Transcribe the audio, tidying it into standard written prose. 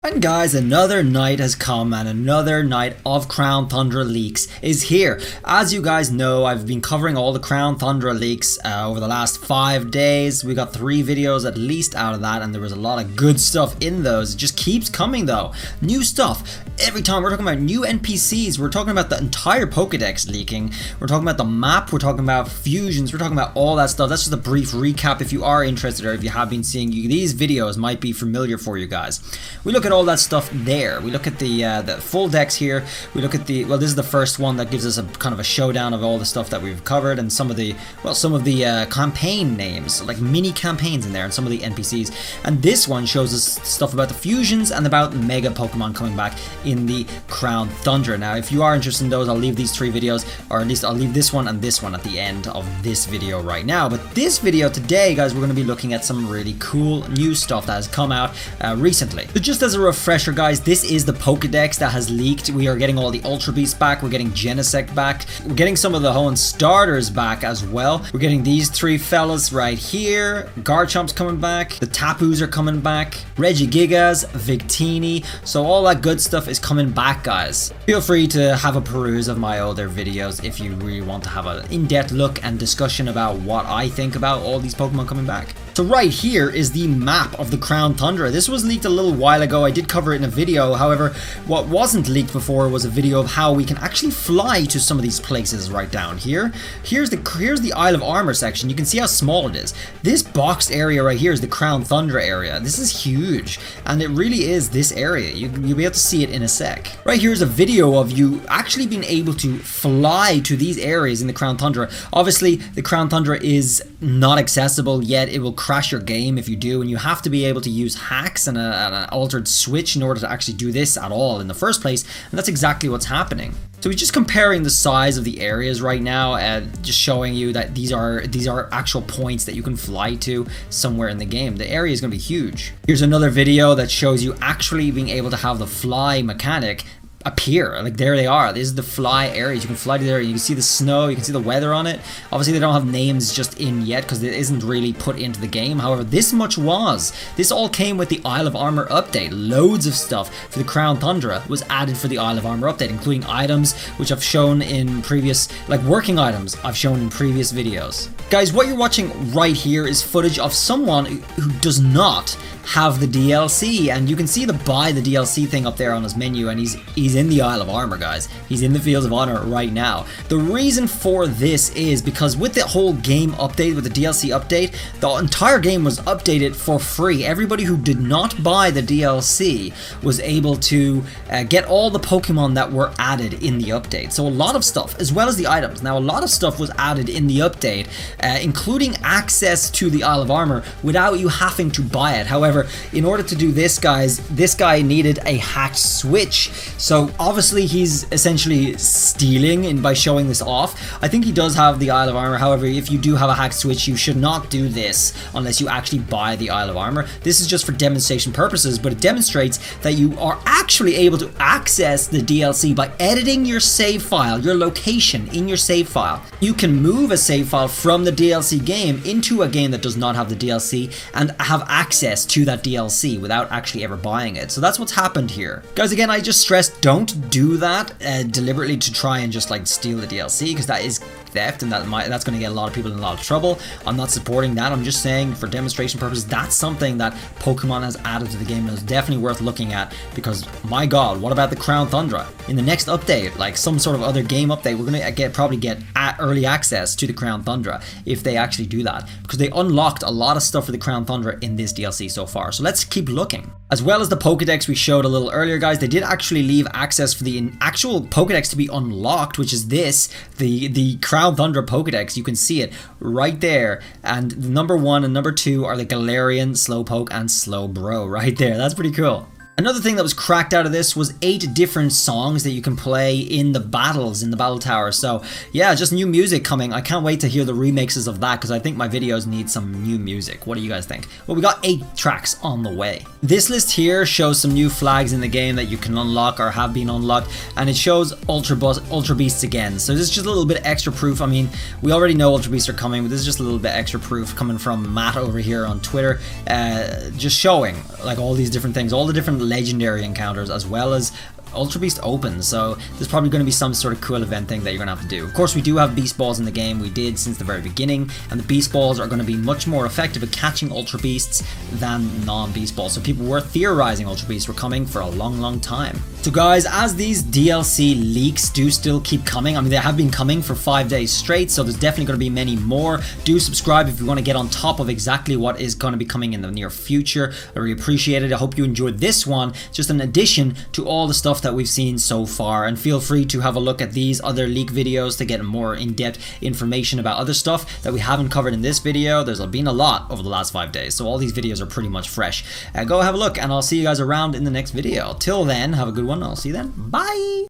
And guys, another night has come and another night of Crown Tundra leaks is here. As you guys know, I've been covering all the Crown Tundra leaks over the last 5 days. We got 3 videos at least out of that, and there was a lot of good stuff in those. It just keeps coming though. New stuff. Every time we're talking about new NPCs, we're talking about the entire Pokedex leaking, we're talking about the map, we're talking about fusions, we're talking about all that stuff. That's just a brief recap. If you are interested or if you have been seeing, these videos might be familiar for you guys. We look at all that stuff there. We look at the full decks here. We look at well, this is the first one that gives us a kind of a showdown of all the stuff that we've covered and some of the campaign names, like mini campaigns in there, and some of the NPCs. And this one shows us stuff about the fusions and about Mega Pokemon coming back in the Crown Tundra. Now, if you are interested in those, I'll leave these 3 videos, or at least I'll leave this one and this one at the end of this video right now. But this video today, guys, we're going to be looking at some really cool new stuff that has come out recently. So just as a refresher, guys, this is the Pokedex that has leaked. We are getting all the Ultra Beasts back, we're getting Genesect back, we're getting some of the Hoenn starters back as well. We're getting these 3 fellas right here. Garchomp's coming back, the Tapus are coming back, Regigigas, Victini, so all that good stuff is coming back, guys. Feel free to have a peruse of my other videos if you really want to have an in-depth look and discussion about what I think about all these Pokemon coming back. So right here is the map of the Crown Tundra. This was leaked a little while ago. I did cover it in a video. However, what wasn't leaked before was a video of how we can actually fly to some of these places right down here. Here's the Isle of Armor section. You can see how small it is. This boxed area right here is the Crown Tundra area. This is huge, and it really is this area. You'll be able to see it in a sec. Right here is a video of you actually being able to fly to these areas in the Crown Tundra. Obviously, the Crown Tundra is not accessible yet. It will crash your game if you do, and you have to be able to use hacks and an altered switch in order to actually do this at all in the first place, and that's exactly what's happening. So we're just comparing the size of the areas right now, and just showing you that these are actual points that you can fly to somewhere in the game. The area is going to be huge. Here's another video that shows you actually being able to have the fly mechanic appear. Like, there they are. This is the fly areas. You can fly to there. You can see the snow. You can see the weather on it. Obviously, they don't have names just in yet because it isn't really put into the game. However, this much was. This all came with the Isle of Armor update. Loads of stuff for the Crown Tundra was added for the Isle of Armor update, including items which I've shown in previous, like working items I've shown in previous videos. Guys, what you're watching right here is footage of someone who does not have the DLC, and you can see the buy the DLC thing up there on his menu, and he's in the Isle of Armor, guys. He's in the Fields of Honor right now. The reason for this is because with the whole game update, with the DLC update, the entire game was updated for free. Everybody who did not buy the DLC was able to get all the Pokemon that were added in the update. So a lot of stuff, as well as the items. Now, a lot of stuff was added in the update, including access to the Isle of Armor without you having to buy it. However, in order to do this, guys, this guy needed a hacked switch. So obviously he's essentially stealing by showing this off. I think he does have the Isle of Armor. However, if you do have a hacked switch, you should not do this unless you actually buy the Isle of Armor. This is just for demonstration purposes, but it demonstrates that you are actually able to access the DLC by editing your save file, your location in your save file. You can move a save file from the DLC game into a game that does not have the DLC and have access to that DLC without actually ever buying it. So that's what's happened here. Guys, again, I just stress, don't do that deliberately to try and just like steal the DLC, because that is theft, and that's going to get a lot of people in a lot of trouble. I'm not supporting that. I'm just saying, for demonstration purposes, that's something that Pokemon has added to the game and is definitely worth looking at, because my god, what about the Crown Tundra? In the next update, like some sort of other game update, we're going to probably get early access to the Crown Tundra if they actually do that, because they unlocked a lot of stuff for the Crown Tundra in this DLC so far. So let's keep looking. As well as the Pokedex we showed a little earlier, guys, they did actually leave access for the actual Pokedex to be unlocked, which is this, the Crown Tundra Pokedex. You can see it right there, and the number 1 and number 2 are the Galarian, Slowpoke, and Slowbro right there. That's pretty cool. Another thing that was cracked out of this was 8 different songs that you can play in the battles, in the battle tower. So yeah, just new music coming. I can't wait to hear the remixes of that, because I think my videos need some new music. What do you guys think? Well, we got 8 tracks on the way. This list here shows some new flags in the game that you can unlock or have been unlocked, and it shows Ultra Beasts again. So this is just a little bit extra proof. I mean, we already know Ultra Beasts are coming, but this is just a little bit extra proof coming from Matt over here on Twitter, just showing like all these different things, all the different legendary encounters as well as Ultra Beast opens, so there's probably going to be some sort of cool event thing that you're going to have to do. Of course, we do have Beast Balls in the game, we did since the very beginning, and the Beast Balls are going to be much more effective at catching Ultra Beasts than non-Beast Balls, so people were theorizing Ultra Beasts were coming for a long time. So guys, as these DLC leaks do still keep coming, I mean they have been coming for 5 days straight, so there's definitely going to be many more. Do subscribe if you want to get on top of exactly what is going to be coming in the near future. I really appreciate it. I hope you enjoyed this one, just an addition to all the stuff that we've seen so far, and feel free to have a look at these other leak videos to get more in-depth information about other stuff that we haven't covered in this video. There's been a lot over the last 5 days, so all these videos are pretty much fresh. Go have a look, and I'll see you guys around in the next video. Till then, have a good one. I'll see you then. Bye!